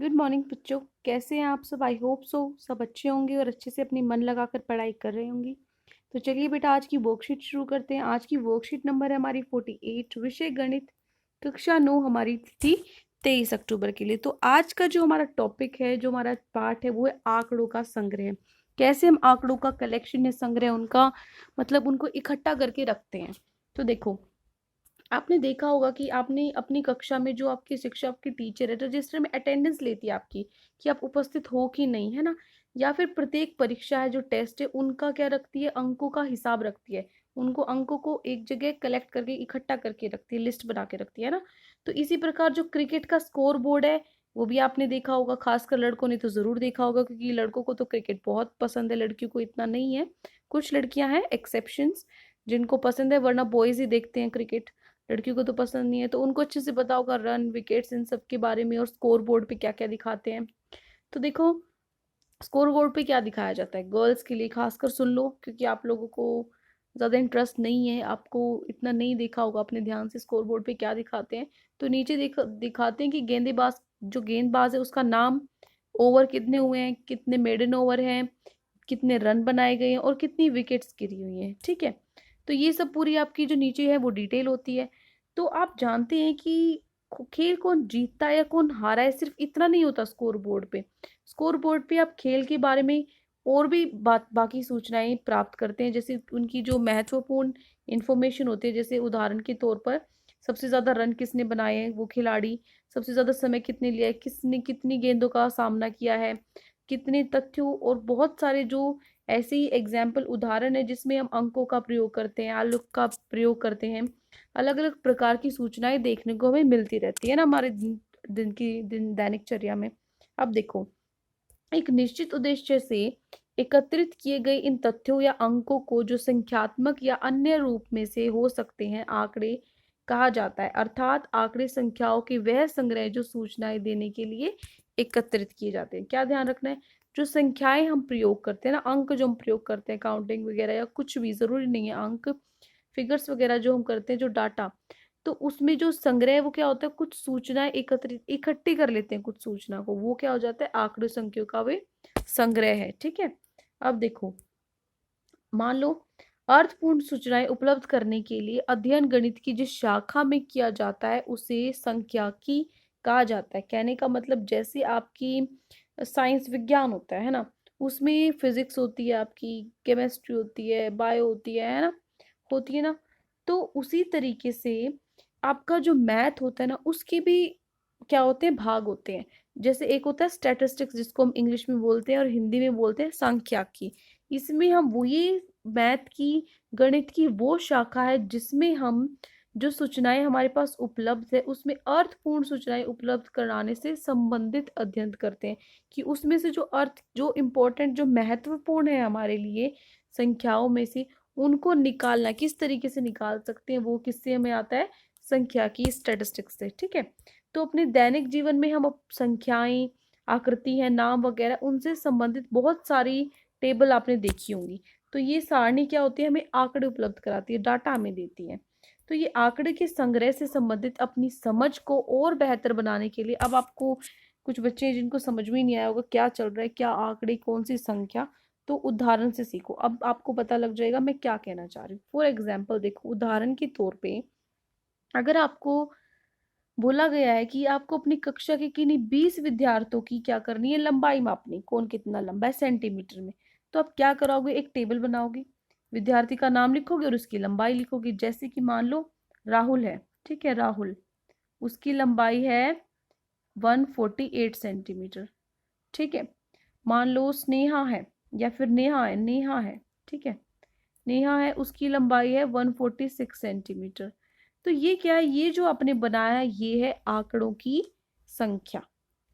Good morning बच्चों। कैसे हैं आप सब? आई होप सो सब अच्छे होंगे और अच्छे से अपनी मन लगाकर पढ़ाई कर रहे होंगी। तो चलिए बेटा, आज की वर्कशीट शुरू करते हैं। आज की वर्कशीट नंबर है हमारी 48, विषय गणित, कक्षा 9, हमारी थी 23 अक्टूबर के लिए। तो आज का जो हमारा टॉपिक है, जो हमारा पार्ट है, वो है आंकड़ों का संग्रह। कैसे हम आंकड़ों का कलेक्शन या संग्रह, उनका मतलब उनको इकट्ठा करके रखते हैं। तो देखो, आपने देखा होगा कि आपने अपनी कक्षा में जो आपके शिक्षक, आपके टीचर है, रजिस्टर में अटेंडेंस लेती है आपकी कि आप उपस्थित हो कि नहीं, है ना। या फिर प्रत्येक परीक्षा है, जो टेस्ट है, उनका क्या रखती है, अंकों का हिसाब रखती है। उनको अंकों को एक जगह कलेक्ट करके इकट्ठा करके रखती है, लिस्ट बना के रखती है ना। तो इसी प्रकार जो क्रिकेट का स्कोर बोर्ड है, वो भी आपने देखा होगा। खासकर लड़कों ने तो जरूर देखा होगा, क्योंकि लड़कों को तो क्रिकेट बहुत पसंद है, लड़कियों को इतना नहीं है। कुछ लड़कियां हैं एक्सेप्शंस जिनको पसंद है, वरना बॉयज ही देखते हैं क्रिकेट। लड़कियों को तो पसंद नहीं है। तो उनको अच्छे से पता होगा रन, विकेट्स, इन सब के बारे में, और स्कोर बोर्ड पे क्या क्या दिखाते हैं। तो देखो, स्कोर बोर्ड पे क्या दिखाया जाता है गर्ल्स के लिए, खासकर सुन लो, क्योंकि आप लोगों को ज़्यादा इंटरेस्ट नहीं है, आपको इतना नहीं देखा होगा अपने ध्यान से स्कोर बोर्ड पे क्या दिखाते हैं। तो नीचे दिखाते हैं कि गेंदबाज, जो गेंदबाज है, उसका नाम, ओवर कितने हुए हैं, कितने मेडन ओवर हैं, कितने रन बनाए गए हैं, और कितनी विकेट्स गिरी हुई हैं। ठीक है। तो ये सब पूरी आपकी जो नीचे है वो डिटेल होती है। तो आप जानते हैं कि खेल कौन जीतता है या कौन हारा है, सिर्फ इतना नहीं होता स्कोर बोर्ड पे। स्कोर बोर्ड पे आप खेल के बारे में और भी बाकी सूचनाएं प्राप्त करते हैं, जैसे उनकी जो महत्वपूर्ण इंफॉर्मेशन होती है। जैसे उदाहरण के तौर पर, सबसे ज्यादा रन किसने बनाए हैं, वो खिलाड़ी, सबसे ज्यादा समय कितने लिया है, किसने कितनी गेंदों का सामना किया है, कितने तथ्यों, और बहुत सारे जो ऐसे ही एग्जाम्पल उदाहरण है जिसमें हम अंकों का प्रयोग करते हैं, आलोक का प्रयोग करते हैं। अलग अलग प्रकार की सूचनाएं देखने को हमें मिलती रहती है ना हमारे दिन दैनिकचर्या में। अब देखो, एक निश्चित उद्देश्य से एकत्रित किए गए इन तथ्यों या अंकों को, जो संख्यात्मक या अन्य रूप में से हो सकते हैं, आंकड़े कहा जाता है। अर्थात आंकड़े संख्याओं के वह संग्रह जो सूचनाएं देने के लिए एकत्रित किए जाते हैं। क्या ध्यान रखना है, जो संख्याएं हम प्रयोग करते हैं ना, अंक जो हम प्रयोग करते हैं, काउंटिंग वगैरह या कुछ भी, जरूरी नहीं है अंक, फिगर्स वगैरह जो हम करते हैं, जो डाटा, तो उसमें जो संग्रह है वो क्या होता है, कुछ सूचनाएं एकत्रित इकट्ठी कर लेते हैं कुछ सूचना को, वो क्या हो जाता है, आंकड़ों संख्याओं का वे संग्रह है। ठीक है। अब देखो, मान लो अर्थपूर्ण सूचनाएं उपलब्ध करने के लिए अध्ययन गणित की जिस शाखा में किया जाता है, उसे सांख्यिकी कहा जाता है। कहने का मतलब, जैसे आपकी साइंस विज्ञान होता है ना, उसमें फिजिक्स होती है, आपकी केमिस्ट्री होती है, बायो होती है ना, होती है ना। तो उसी तरीके से आपका जो मैथ होता है ना, उसके भी क्या होते हैं, भाग होते हैं। जैसे एक होता है स्टैटिस्टिक्स, जिसको हम इंग्लिश में बोलते हैं और हिंदी में बोलते हैं सांख्यिकी। इसमें हम वो ये मैथ की, गणित की वो शाखा है जिसमें हम जो सूचनाएं हमारे पास उपलब्ध है, उसमें अर्थपूर्ण सूचनाएं उपलब्ध कराने से संबंधित अध्ययन करते हैं, कि उसमें से जो अर्थ, जो इम्पोर्टेंट, जो महत्वपूर्ण है हमारे लिए संख्याओं में से, उनको निकालना, किस तरीके से निकाल सकते हैं, वो किससे हमें आता है, संख्या की, स्टैटिस्टिक्स से। ठीक है। तो अपने दैनिक जीवन में हम संख्याएं, आकृति है, नाम वगैरह, उनसे संबंधित बहुत सारी टेबल आपने देखी होंगी। तो ये सारणी क्या होती है, हमें आंकड़े उपलब्ध कराती है, डाटा हमें देती है। तो ये आंकड़े के संग्रह से संबंधित अपनी समझ को और बेहतर बनाने के लिए, अब आपको कुछ बच्चे हैं जिनको समझ में नहीं आया होगा क्या चल रहा है, क्या आंकड़े, कौन सी संख्या, तो उदाहरण से सीखो। अब आपको पता लग जाएगा मैं क्या कहना चाह रही हूँ। फॉर एग्जाम्पल देखो, उदाहरण के तौर पे, अगर आपको बोला गया है कि आपको अपनी कक्षा के किन्हीं 20 विद्यार्थियों की क्या करनी है, लंबाई मापनी, कौन कितना लंबा है सेंटीमीटर में। तो आप क्या कराओगे, एक टेबल बनाओगे, विद्यार्थी का नाम लिखोगे और उसकी लंबाई लिखोगे। जैसे कि मान लो राहुल है, ठीक है, राहुल, उसकी लंबाई है 148 सेंटीमीटर। ठीक है। मान लो स्नेहा है, या फिर नेहा है, ठीक है, नेहा है, उसकी लंबाई है 146 सेंटीमीटर। तो ये क्या है, ये जो आपने बनाया है, ये है आंकड़ों की संख्या।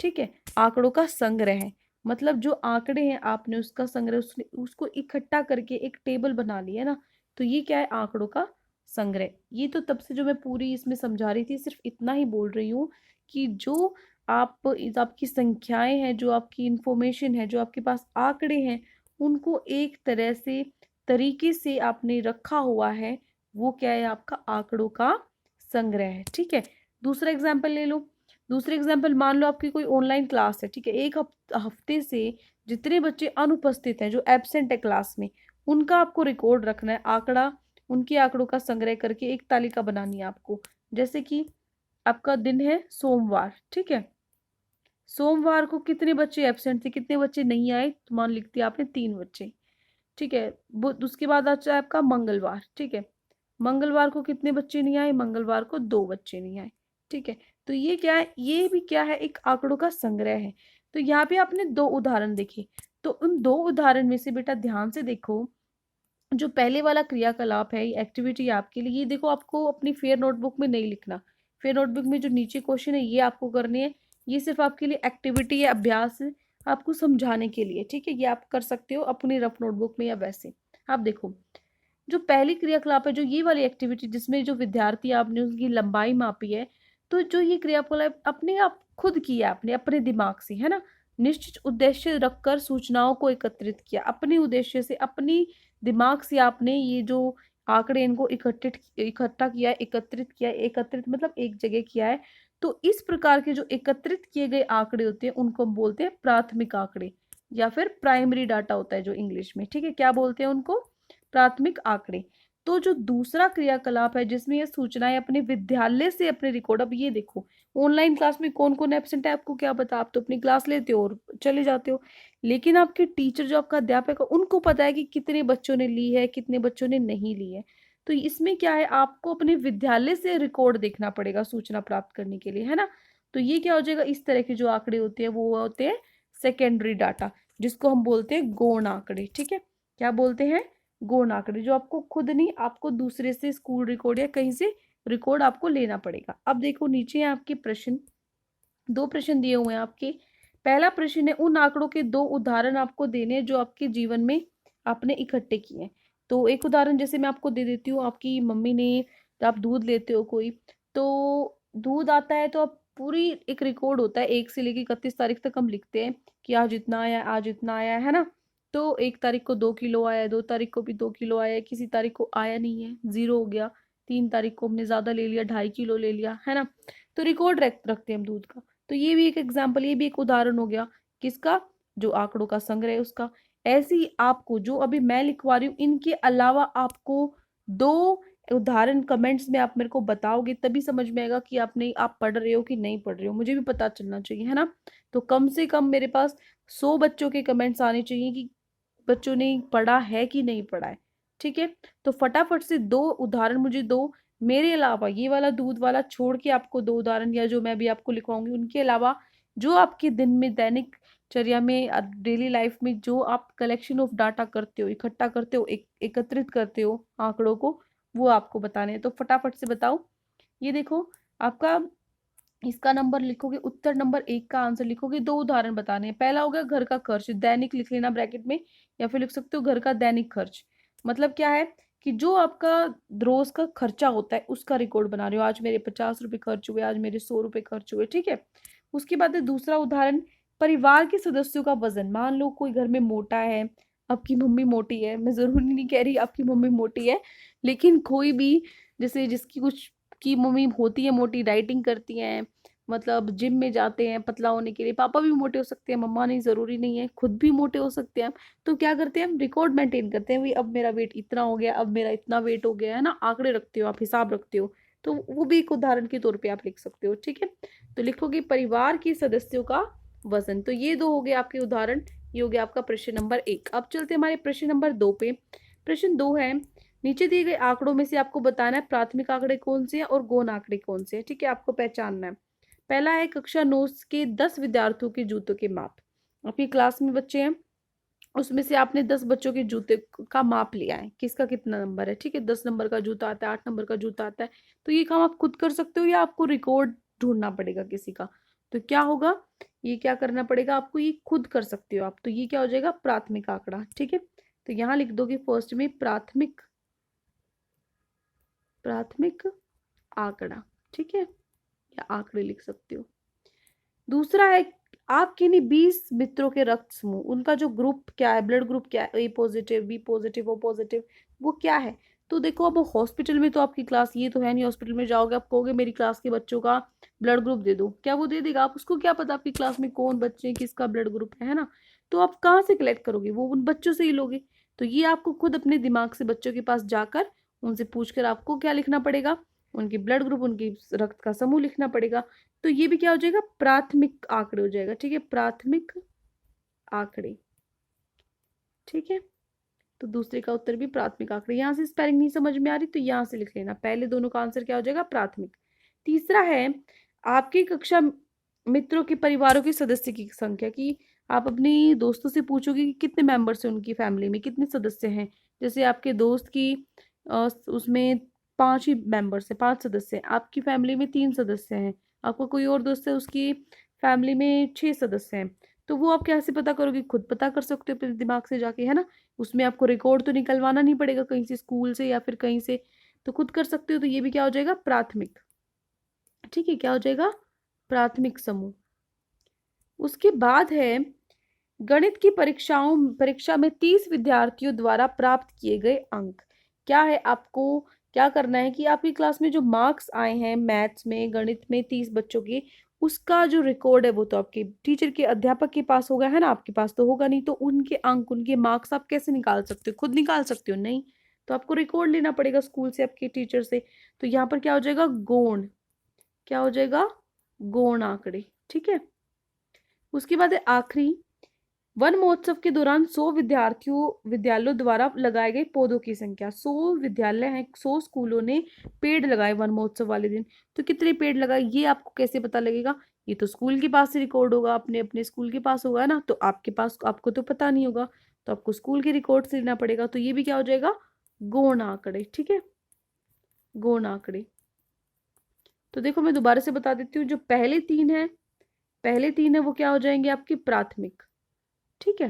ठीक है, आंकड़ों का संग्रह है, मतलब जो आंकड़े हैं आपने उसका संग्रह, उसको इकट्ठा करके एक टेबल बना लिया ना। तो ये क्या है, आंकड़ों का संग्रह। ये तो तब से जो मैं पूरी इसमें समझा रही थी, सिर्फ इतना ही बोल रही हूँ कि जो आपकी संख्याएं हैं, जो आपकी इंफॉर्मेशन है, जो आपके पास आंकड़े हैं, उनको एक तरह से, तरीके से आपने रखा हुआ है, वो क्या है, आपका आंकड़ों का संग्रह है। ठीक है। दूसरा एग्जाम्पल ले लो। दूसरे एग्जाम्पल, मान लो आपकी कोई ऑनलाइन क्लास है, ठीक है, एक हफ्ते से जितने बच्चे अनुपस्थित हैं, जो एब्सेंट है क्लास में, उनका आपको रिकॉर्ड रखना है, आंकड़ा, उनके आंकड़ों का संग्रह करके एक तालिका बनानी है आपको। जैसे कि आपका दिन है सोमवार, ठीक है, सोमवार को कितने बच्चे एब्सेंट थे, कितने बच्चे नहीं आए, तो मान लिख दिया आपने 3 बच्चे, ठीक है। उसके बाद आता है आपका मंगलवार, ठीक है, मंगलवार को कितने बच्चे नहीं आए, मंगलवार को 2 बच्चे नहीं आए, ठीक है। तो ये क्या है, ये भी क्या है, एक आंकड़ों का संग्रह है। तो यहाँ पे आपने 2 उदाहरण देखे, तो उन 2 उदाहरण में से बेटा ध्यान से देखो, जो पहले वाला क्रियाकलाप है, ये एक्टिविटी है आपके लिए, ये देखो आपको अपनी फेयर नोटबुक में नहीं लिखना। फेयर नोटबुक में जो नीचे क्वेश्चन है ये आपको करने हैं, ये सिर्फ आपके लिए एक्टिविटी है, अभ्यास है, आपको समझाने के लिए, ठीक है। ये आप कर सकते हो अपनी रफ नोटबुक में या वैसे। आप देखो, जो पहली क्रियाकलाप है, जो ये वाली एक्टिविटी जिसमें जो विद्यार्थी आपने उसकी लंबाई मापी है, तो जो ये क्रियाकलाप अपने आप खुद किया आपने अपने दिमाग से, है ना, निश्चित उद्देश्य रखकर सूचनाओं को एकत्रित किया, अपने उद्देश्य से, अपनी दिमाग से आपने ये जो आंकड़े इनको इकट्ठा किया, एकत्रित किया, एकत्रित मतलब एक जगह किया है। तो इस प्रकार के जो एकत्रित किए गए आंकड़े होते हैं उनको हम बोलते हैं प्राथमिक आंकड़े, या फिर प्राइमरी डाटा होता है जो इंग्लिश में, ठीक है, क्या बोलते हैं उनको, प्राथमिक आंकड़े। तो जो दूसरा क्रियाकलाप है जिसमें ये सूचनाएं अपने विद्यालय से अपने रिकॉर्ड, अब ये देखो ऑनलाइन क्लास में कौन कौन एब्सेंट है आपको क्या पता, आप तो अपनी क्लास लेते हो और चले जाते हो, लेकिन आपके टीचर जो आपका अध्यापक है उनको पता है कि कितने बच्चों ने ली है, कितने बच्चों ने नहीं ली है। तो इसमें क्या है, आपको अपने विद्यालय से रिकॉर्ड देखना पड़ेगा सूचना प्राप्त करने के लिए, है ना। तो ये क्या हो जाएगा, इस तरह के जो आंकड़े होते हैं वो होते हैं सेकेंडरी डाटा, जिसको हम बोलते हैं गौण आंकड़े, ठीक है। क्या बोलते हैं, गौण आंकड़े, जो आपको खुद नहीं, आपको दूसरे से स्कूल रिकॉर्ड या कहीं से रिकॉर्ड आपको लेना पड़ेगा। अब देखो नीचे है आपके प्रश्न, 2 प्रश्न दिए हुए हैं आपके। पहला प्रश्न है, उन आंकड़ों के 2 उदाहरण आपको देने हैं जो आपके जीवन में आपने इकट्ठे किए हैं। तो एक उदाहरण जैसे मैं आपको दे देती हूँ, आपकी मम्मी ने, आप दूध लेते हो कोई, तो दूध आता है तो आप पूरी एक रिकॉर्ड होता है, 1 से लेकर 31 तारीख तक हम लिखते हैं कि आज इतना आया, आज इतना आया, है ना। तो 1 तारीख को 2 किलो आया, 2 तारीख को भी 2 किलो आया, किसी तारीख को आया नहीं है, 0 हो गया, 3 तारीख को हमने ज्यादा ले लिया, 2.5 किलो ले लिया, है ना। तो रिकॉर्ड रखते हैं हम दूध का। तो ये भी एक एग्जाम्पल, ये भी एक उदाहरण हो गया, किसका, जो आंकड़ों का संग्रह है उसका। ऐसे ही आपको जो अभी मैं लिखवा रही हूँ, इनके अलावा आपको 2 उदाहरण कमेंट्स में आप मेरे को बताओगे, तभी समझ में आएगा कि आपने, आप पढ़ रहे हो कि नहीं पढ़ रहे हो, मुझे भी पता चलना चाहिए, है ना। तो कम से कम मेरे पास 100 बच्चों के कमेंट्स आने चाहिए कि बच्चों ने पढ़ा है कि नहीं पढ़ा है, ठीक है। तो फटाफट से 2 उदाहरण मुझे दो, मेरे अलावा ये वाला दूध वाला छोड़ के आपको 2 उदाहरण, या जो मैं भी आपको लिखवाऊंगी उनके अलावा, जो आपके दिन में दैनिक चर्या में, डेली लाइफ में जो आप कलेक्शन ऑफ डाटा करते हो, इकट्ठा करते हो, एकत्रित करते हो आंकड़ों को, वो आपको बताने हैं। तो फटाफट से बताओ। ये देखो आपका, इसका नंबर लिखोगे, उत्तर नंबर 1 का आंसर लिखोगे, 2 उदाहरण बताने हैं। पहला हो गया घर का खर्च, दैनिक लिख लेना ब्रैकेट में, या फिर लिख सकते हो घर का दैनिक खर्च। मतलब क्या है कि जो आपका रोज का खर्चा होता है उसका रिकॉर्ड बना रहे हो, आज मेरे 50 रुपए खर्च हुए, आज मेरे 100 रुपए खर्च हुए, ठीक है। उसके बाद है दूसरा उदाहरण, परिवार के सदस्यों का वजन। मान लो कोई घर में मोटा है, आपकी मम्मी मोटी है, मैं जरूरी नहीं कह रही आपकी मम्मी मोटी है, लेकिन कोई भी, जैसे जिसकी कुछ की मम्मी होती है मोटी, डाइटिंग करती हैं, मतलब जिम में जाते हैं पतला होने के लिए, पापा भी मोटे हो सकते हैं, मम्मा नहीं, जरूरी नहीं है, खुद भी मोटे हो सकते हैं। तो क्या करते हैं हम, रिकॉर्ड मेंटेन करते हैं, भाई अब मेरा वेट इतना हो गया, अब मेरा इतना वेट हो गया, है ना, आंकड़े रखते हो आप, हिसाब रखते हो। तो वो भी एक उदाहरण के तौर पे आप लिख सकते हो, ठीक है। तो लिखोगे परिवार के सदस्यों का वजन। तो ये 2 हो गए आपके उदाहरण, ये हो गया आपका प्रश्न नंबर 1। अब चलते हैं हमारे प्रश्न नंबर 2 पे। प्रश्न 2 है, नीचे दिए गए आंकड़ों में से आपको बताना है प्राथमिक आंकड़े कौन से हैं और गौण आंकड़े कौन से हैं, ठीक है, आपको पहचानना है। पहला है कक्षा 9 के 10 विद्यार्थियों के जूतों के माप। आपकी क्लास में बच्चे हैं, उसमें से आपने 10 बच्चों के जूते का माप लिया है, किसका कितना नंबर है, ठीक है। 10 नंबर का जूता आता है, 8 नंबर का जूता आता है। तो ये काम आप खुद कर सकते हो या आपको रिकॉर्ड ढूंढना पड़ेगा किसी का। तो क्या होगा, ये क्या करना पड़ेगा आपको, ये खुद कर सकते हो आप। तो ये क्या हो जाएगा, प्राथमिक आंकड़ा, ठीक है। तो यहाँ लिख दोगे फर्स्ट में प्राथमिक, प्राथमिक आंकड़ा, ठीक है, या आंकड़े लिख सकते हो। दूसरा है, आपके नहीं 20 मित्रों के रक्त समूह, उनका जो ग्रुप क्या है, ब्लड ग्रुप क्या है, A positive, B positive, O positive, वो क्या है। तो देखो अब हॉस्पिटल में तो आपकी क्लास ये तो है नहीं, हॉस्पिटल में जाओगे आप कहोगे मेरी क्लास के बच्चों का ब्लड ग्रुप दे दो, क्या वो दे देगा? आप उसको क्या पता आपकी क्लास में कौन बच्चे किसका ब्लड ग्रुप है ना? तो आप कहाँ से कलेक्ट करोगे? वो उन बच्चों से ही लोगे। तो ये आपको खुद अपने दिमाग से बच्चों के पास जाकर उनसे पूछकर आपको क्या लिखना पड़ेगा, उनकी ब्लड ग्रुप उनकी रक्त का समूह लिखना पड़ेगा। तो ये भी क्या हो जाएगा, प्राथमिक आंकड़े हो जाएगा। ठीक है, प्राथमिक आंकड़े। ठीक है, तो दूसरे का उत्तर भी प्राथमिक आंकड़े। यहां से स्पेलिंग नहीं समझ में आ रही तो यहां से लिख लेना, पहले दोनों का आंसर क्या हो जाएगा, प्राथमिक। तीसरा है आपकी कक्षा मित्रों के परिवारों के सदस्य की संख्या की। आप अपनी दोस्तों से पूछोगे कि कितने मेंबर्स हैं उनकी फैमिली में, कितने सदस्य हैं। जैसे आपके दोस्त की उसमें 5 ही मेंबर्स हैं, 5 सदस्य हैं, आपकी फैमिली में 3 सदस्य हैं, आपका कोई और दोस्त है उसकी फैमिली में 6 सदस्य हैं। तो वो आप कैसे पता करोगे, खुद पता कर सकते हो अपने दिमाग से जाके, है ना? उसमें आपको रिकॉर्ड तो निकलवाना नहीं पड़ेगा कहीं से, स्कूल से या फिर कहीं से, तो खुद कर सकते हो। तो ये भी क्या हो जाएगा, प्राथमिक। ठीक है, क्या हो जाएगा, प्राथमिक समूह। उसके बाद है गणित की परीक्षा में 30 विद्यार्थियों द्वारा प्राप्त किए गए अंक। क्या है, आपको क्या करना है कि आपकी क्लास में जो मार्क्स आए हैं मैथ्स में गणित में 30 बच्चों के, उसका जो रिकॉर्ड है वो तो आपके टीचर के अध्यापक के पास होगा, है ना? आपके पास तो होगा नहीं। तो उनके अंक उनके मार्क्स आप कैसे निकाल सकते हो, खुद निकाल सकते हो नहीं? तो आपको रिकॉर्ड लेना पड़ेगा स्कूल से आपके टीचर से। तो यहाँ पर क्या हो जाएगा, गौण। क्या हो जाएगा, गौण आंकड़े। ठीक है, उसके बाद है आखिरी, वन महोत्सव के दौरान 100 विद्यालयों द्वारा लगाए गए पौधों की संख्या। 100 विद्यालय हैं, 100 स्कूलों ने पेड़ लगाए वन महोत्सव वाले दिन। तो कितने पेड़ लगाए ये आपको कैसे पता लगेगा? ये तो स्कूल के पास से रिकॉर्ड होगा, अपने अपने स्कूल के पास होगा ना, तो आपके पास आपको तो पता नहीं होगा, तो आपको स्कूल के रिकॉर्ड से लेना पड़ेगा। तो ये भी क्या हो जाएगा, गौण आंकड़े। ठीक है, गौण आंकड़े। तो देखो मैं दोबारा से बता देती हूँ, जो पहले तीन है वो क्या हो जाएंगे, आपकी प्राथमिक। ठीक है,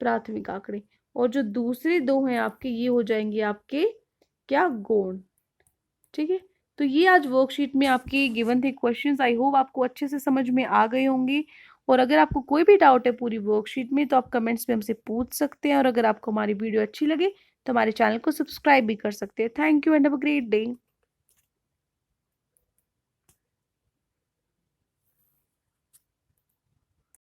प्राथमिक आंकड़े। और जो दूसरे दो हैं आपके, ये हो जाएंगे आपके क्या, गौण। ठीक है, तो ये आज वर्कशीट में आपकी गिवन थे क्वेश्चंस। आई होप आपको अच्छे से समझ में आ गए होंगे। और अगर आपको कोई भी डाउट है पूरी वर्कशीट में तो आप कमेंट्स में हमसे पूछ सकते हैं। और अगर आपको हमारी वीडियो अच्छी लगे तो हमारे चैनल को सब्सक्राइब भी कर सकते हैं। Thank you and have a great day.